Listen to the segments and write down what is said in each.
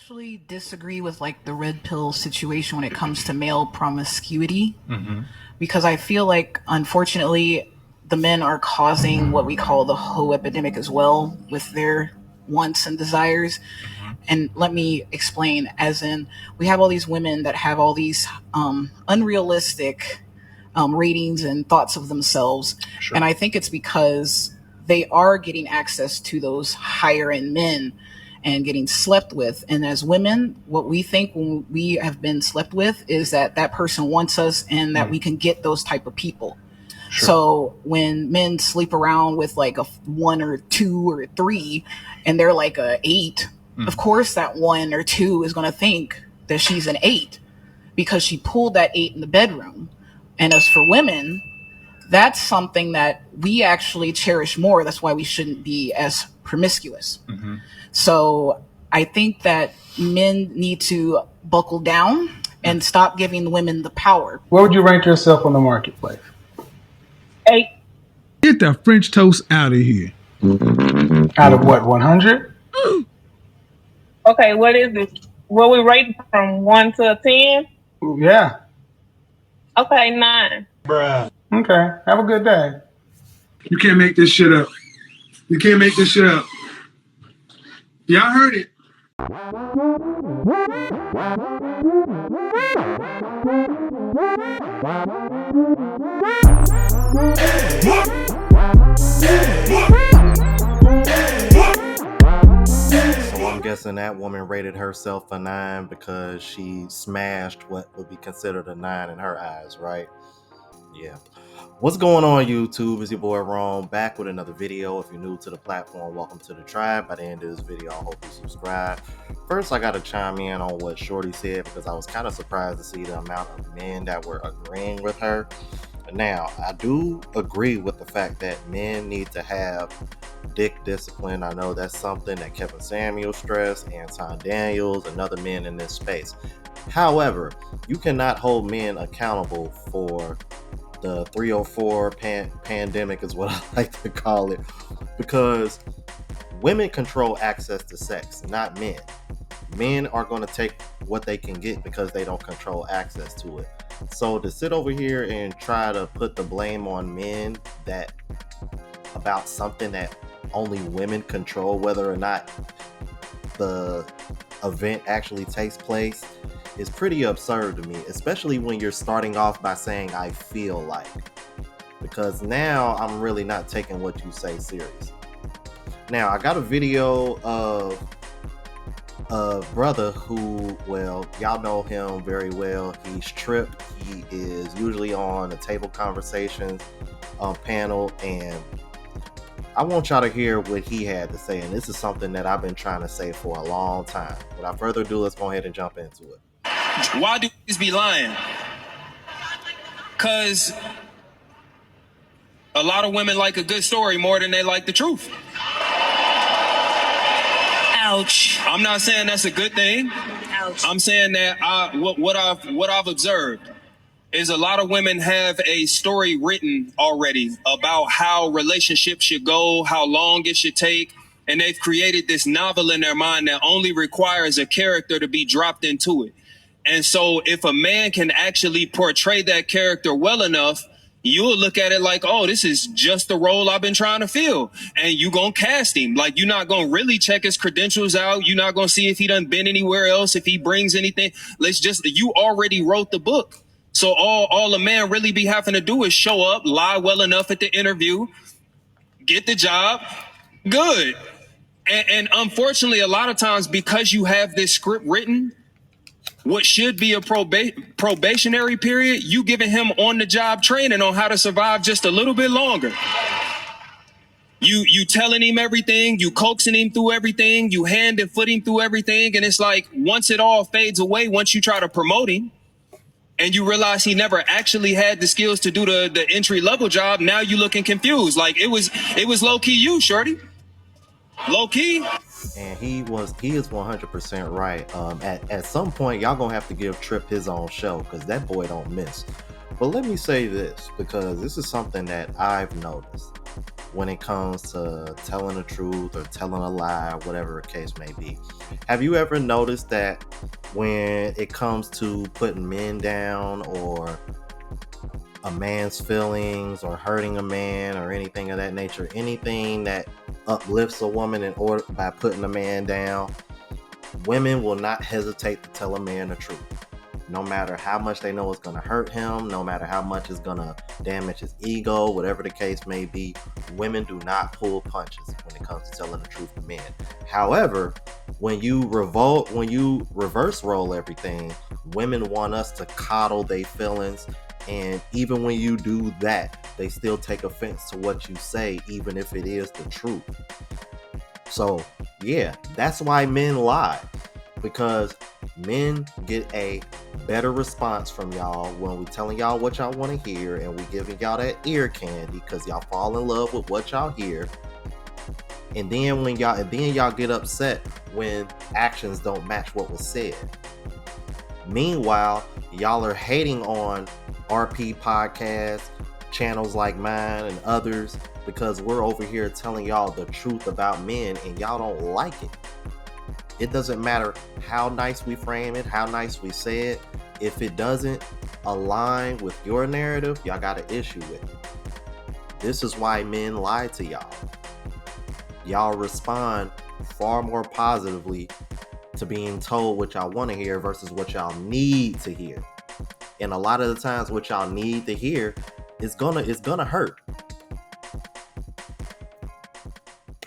actually disagree with like the red pill situation when it comes to male promiscuity because I feel like unfortunately the men are causing what we call the hoe epidemic as well with their wants and desires. And let me explain, as in, we have all these women that have all these unrealistic ratings and thoughts of themselves. Sure. And I think it's because they are getting access to those higher end men and getting slept with. And as women, what we think when we have been slept with is that that person wants us and that we can get those type of people. Sure. So when men sleep around with like a 1 or 2 or 3 and they're like a 8, of course that 1 or 2 is going to think that she's an 8 because she pulled that 8 in the bedroom. And as for women, that's something that we actually cherish more. That's why we shouldn't be as promiscuous. So I think that men need to buckle down and stop giving the women the power. Where would you rank yourself on the marketplace? 8. Get the French toast out of here. Out of what, 100? Okay, what is it? What we rate from 1 to 10? Yeah. Okay, 9. Bruh. Okay. Have a good day. You can't make this shit up. You can't make this shit up. Y'all heard it. So I'm guessing that woman rated herself a 9 because she smashed what would be considered a 9 in her eyes, right? Yeah. What's going on, YouTube? It's your boy Rome, back with another video. If you're new to the platform, welcome to the tribe. By the end of this video, I hope you subscribe. First, I got to chime in on what Shorty said because I was kind of surprised to see the amount of men that were agreeing with her. Now, I do agree with the fact that men need to have dick discipline. I know that's something that Kevin Samuels stressed, Anton Daniels, and other men in this space. However, you cannot hold men accountable for the 304 pandemic is what I like to call it, because women control access to sex, not men. Men are going to take what they can get because they don't control access to it. So to sit over here and try to put the blame on men that about something that only women control, whether or not the event actually takes place, is pretty absurd to me, especially when you're starting off by saying I feel like, because now I'm really not taking what you say serious. Now I got a video of a brother who, well, y'all know him very well. He's Trip. He is usually on the Table Conversations panel, and I want y'all to hear what he had to say, and this is something that I've been trying to say for a long time. Without further ado, let's go ahead and jump into it. Why do these be lying? Because a lot of women like a good story more than they like the truth. Ouch. I'm not saying that's a good thing. Ouch. I'm saying that what I've observed is a lot of women have a story written already about how relationships should go, how long it should take, and they've created this novel in their mind that only requires a character to be dropped into it. And so if a man can actually portray that character well enough, you'll look at it like, oh, this is just the role I've been trying to fill. And you gonna cast him. Like, you're not gonna really check his credentials out. You're not gonna see if he done been anywhere else, if he brings anything. You already wrote the book. So all a man really be having to do is show up, lie well enough at the interview, get the job, good. And unfortunately, a lot of times, because you have this script written, what should be a probationary period, you giving him on-the-job training on how to survive just a little bit longer. You telling him everything, you coaxing him through everything, you hand and foot him through everything, and it's like once it all fades away, once you try to promote him, and you realize he never actually had the skills to do the entry-level job, now you looking confused. Like it was low-key you, shorty. Low-key. And he is 100% right. At some point, y'all gonna have to give Trip his own show because that boy don't miss. But let me say this, because this is something that I've noticed. when it comes to telling the truth or telling a lie, whatever the case may be. Have you ever noticed that when it comes to putting men down or a man's feelings or hurting a man or anything of that nature, anything that uplifts a woman in order by putting a man down, women will not hesitate to tell a man the truth. No matter how much they know it's going to hurt him, no matter how much it's going to damage his ego, whatever the case may be, women do not pull punches when it comes to telling the truth to men. However, when you reverse role everything, women want us to coddle their feelings, and even when you do that, they still take offense to what you say, even if it is the truth. So, yeah, that's why men lie, because men get a better response from y'all when we telling y'all what y'all want to hear, and we giving y'all that ear candy because y'all fall in love with what y'all hear. And then y'all get upset when actions don't match what was said. Meanwhile, y'all are hating on RP podcasts, channels like mine and others, because we're over here telling y'all the truth about men and y'all don't like it. It doesn't matter how nice we frame it, how nice we say it. If it doesn't align with your narrative, y'all got an issue with it. This is why men lie to y'all. Y'all respond far more positively to being told what y'all want to hear versus what y'all need to hear. And a lot of the times what y'all need to hear is gonna hurt.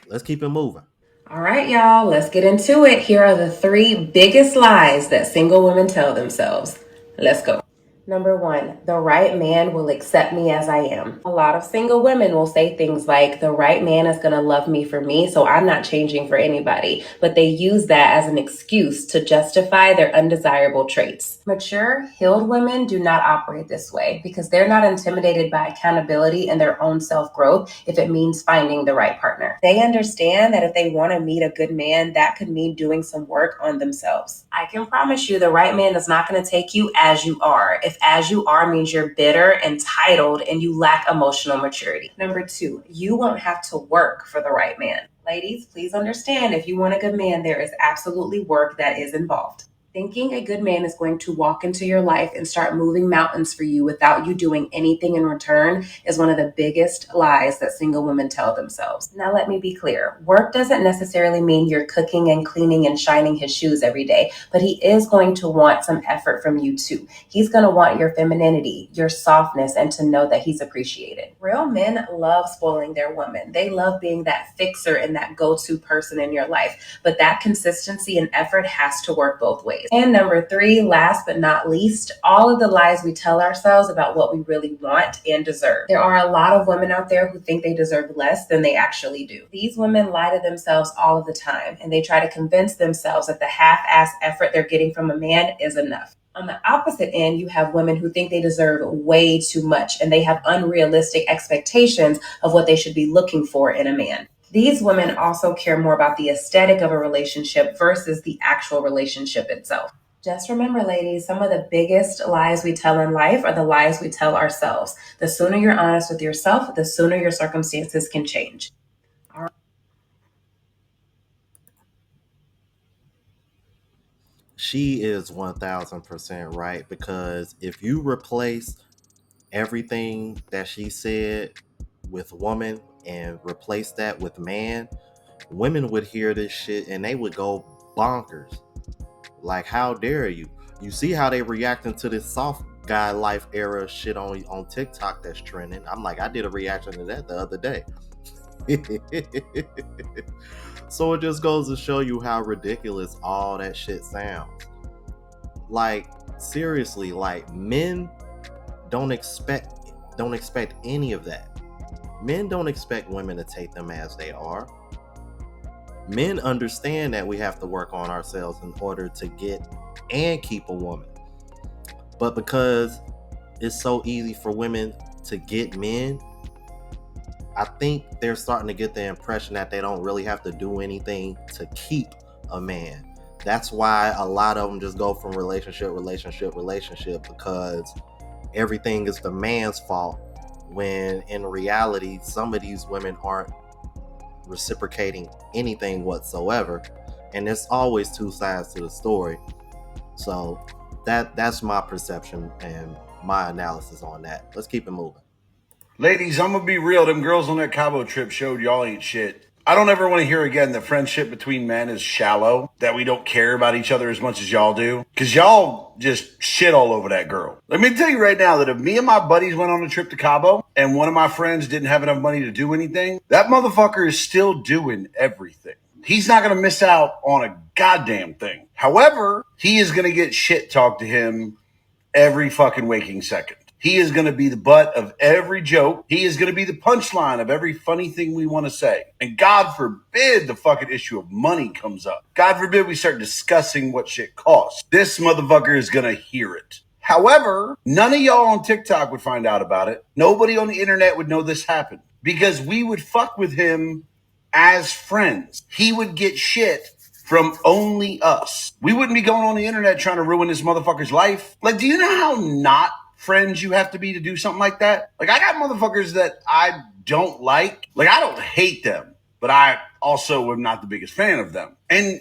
Let's keep it moving. All right, y'all, let's get into it. Here are the 3 biggest lies that single women tell themselves. Let's go. Number 1, the right man will accept me as I am. A lot of single women will say things like, the right man is going to love me for me, so I'm not changing for anybody. But they use that as an excuse to justify their undesirable traits. Mature, healed women do not operate this way because they're not intimidated by accountability and their own self-growth if it means finding the right partner. They understand that if they want to meet a good man, that could mean doing some work on themselves. I can promise you the right man is not going to take you as you are. If as you are means you're bitter, entitled, and you lack emotional maturity. Number 2, you won't have to work for the right man. Ladies, please understand, if you want a good man, there is absolutely work that is involved. Thinking a good man is going to walk into your life and start moving mountains for you without you doing anything in return is one of the biggest lies that single women tell themselves. Now, let me be clear. Work doesn't necessarily mean you're cooking and cleaning and shining his shoes every day, but he is going to want some effort from you too. He's going to want your femininity, your softness, and to know that he's appreciated. Real men love spoiling their women. They love being that fixer and that go-to person in your life, but that consistency and effort has to work both ways. And number 3, last but not least, all of the lies we tell ourselves about what we really want and deserve. There are a lot of women out there who think they deserve less than they actually do. These women lie to themselves all of the time, and they try to convince themselves that the half-ass effort they're getting from a man is enough. On the opposite end, you have women who think they deserve way too much, and they have unrealistic expectations of what they should be looking for in a man. These women also care more about the aesthetic of a relationship versus the actual relationship itself. Just remember, ladies, some of the biggest lies we tell in life are the lies we tell ourselves. The sooner you're honest with yourself, the sooner your circumstances can change. She is 1000% right, because if you replace everything that she said with woman and replace that with man, women would hear this shit and they would go bonkers. Like, how dare you? You see how they reacting to this soft guy life era shit on TikTok that's trending. I'm like, I did a reaction to that the other day. So it just goes to show you how ridiculous all that shit sounds. Like, seriously, like, men don't expect any of that. Men don't expect women to take them as they are. Men understand that we have to work on ourselves in order to get and keep a woman. But because it's so easy for women to get men, I think they're starting to get the impression that they don't really have to do anything to keep a man. That's why a lot of them just go from relationship, because everything is the man's fault when in reality, some of these women aren't reciprocating anything whatsoever. And there's always two sides to the story. So that's my perception and my analysis on that. Let's keep it moving. Ladies, I'm gonna be real. Them girls on that Cabo trip showed y'all ain't shit. I don't ever want to hear again that friendship between men is shallow, that we don't care about each other as much as y'all do. Because y'all just shit all over that girl. Let me tell you right now that if me and my buddies went on a trip to Cabo and one of my friends didn't have enough money to do anything, that motherfucker is still doing everything. He's not going to miss out on a goddamn thing. However, he is going to get shit talked to him every fucking waking second. He is going to be the butt of every joke. He is going to be the punchline of every funny thing we want to say. And God forbid the fucking issue of money comes up. God forbid we start discussing what shit costs. This motherfucker is going to hear it. However, none of y'all on TikTok would find out about it. Nobody on the internet would know this happened because we would fuck with him as friends. He would get shit from only us. We wouldn't be going on the internet trying to ruin this motherfucker's life. Like, do you know how not friends you have to be to do something like that? Like, I got motherfuckers that I don't like. Like, I don't hate them, but I also am not the biggest fan of them. And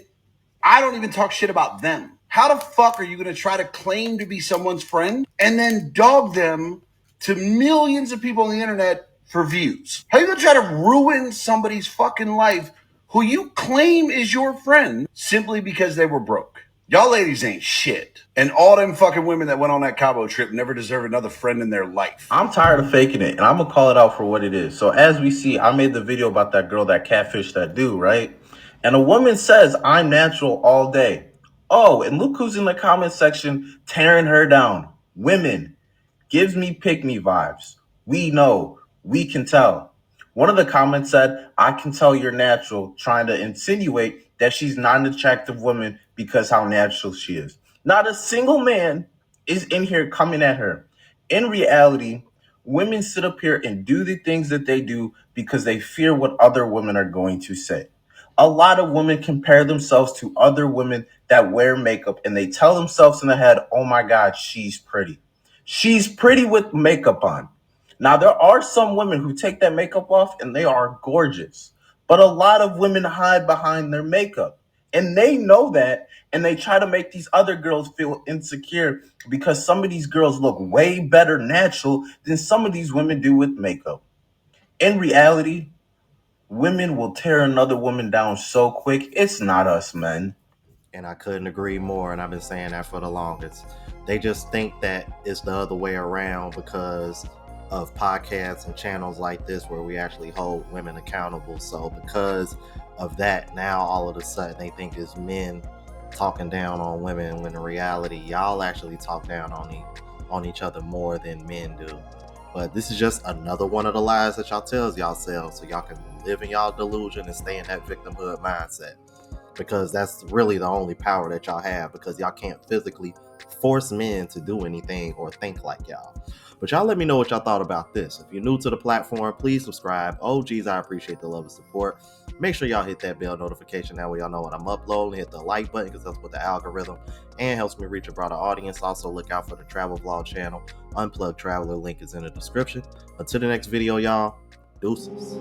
I don't even talk shit about them. How the fuck are you going to try to claim to be someone's friend and then dog them to millions of people on the internet for views? How are you going to try to ruin somebody's fucking life who you claim is your friend simply because they were broke? Y'all ladies ain't shit. And all them fucking women that went on that Cabo trip never deserve another friend in their life. I'm tired of faking it, and I'm going to call it out for what it is. So as we see, I made the video about that girl that catfished that dude, right? And a woman says, I'm natural all day. Oh, and look who's in the comment section tearing her down. Women. Gives me pick-me vibes. We know. We can tell. One of the comments said, I can tell you're natural, trying to insinuate that she's not an attractive woman because how natural she is. Not a single man is in here coming at her. In reality, women sit up here and do the things that they do because they fear what other women are going to say. A lot of women compare themselves to other women that wear makeup and they tell themselves in the head, oh my God, she's pretty. She's pretty with makeup on. Now, there are some women who take that makeup off and they are gorgeous. But a lot of women hide behind their makeup. And they know that. And they try to make these other girls feel insecure because some of these girls look way better natural than some of these women do with makeup. In reality, women will tear another woman down so quick. It's not us, men. And I couldn't agree more. And I've been saying that for the longest. They just think that it's the other way around because of podcasts and channels like this where we actually hold women accountable. So because of that, now all of a sudden they think it's men talking down on women, when in reality y'all actually talk down on each other more than men do. But this is just another one of the lies that y'all tells yourselves so y'all can live in y'all delusion and stay in that victimhood mindset, because that's really the only power that y'all have, because y'all can't physically force men to do anything or think like y'all. But y'all let me know what y'all thought about this. If you're new to the platform, please subscribe. OGs, I appreciate the love and support. Make sure y'all hit that bell notification. That way y'all know when I'm uploading. Hit the like button because that's what the algorithm and helps me reach a broader audience. Also, look out for the travel vlog channel. Unplugged Traveler link is in the description. Until the next video, y'all. Deuces.